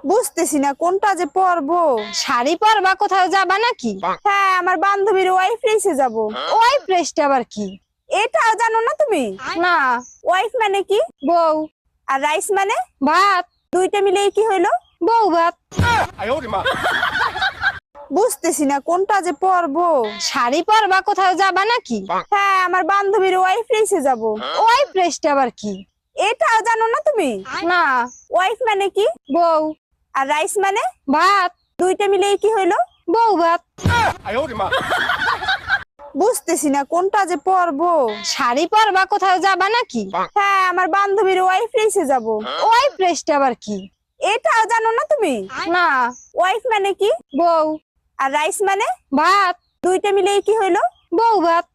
বুঝতেছি না কোনটা যে পরবো। শাড়ি পরবা, কোথাও যাবা নাকি? হ্যাঁ, আমার বান্ধবীর ওয়াইফ রেসে যাব। ওই প্রেসটা আবার কি? এটা জানো না তুমি? না। ওয়াইফ মানে কি? বউ। আর রাইস মানে? ভাত। দুইটা মিলে কি হইলো? বউ ভাত। বুঝতেছি না কোনটা যে পরবো। শাড়ি পরবা, কোথাও যাবা নাকি? হ্যাঁ, আমার বান্ধবীর ওয়াইফ রেসে যাব। ওই প্রেসটা আবার কি? এটা জানো না তুমি? না। ওয়াইফ মানে কি? বউ। আর রাইস মানে? ভাত। দুইটা মিলে কি হইলো? বউ ভাত। বুঝতেছি না কোনটা যে পরবো। শাড়ি পরবা, কোথাও যাবা নাকি? হ্যাঁ, আমার বান্ধবীর ওয়াইফ রেসে যাব। ওই প্রেসটা আবার কি? এটা জানো না তুমি? না। ওয়াইফ মানে কি? বউ। আর রাইস মানে? ভাত। দুইটা মিলে কি হইলো? বউ ভাত।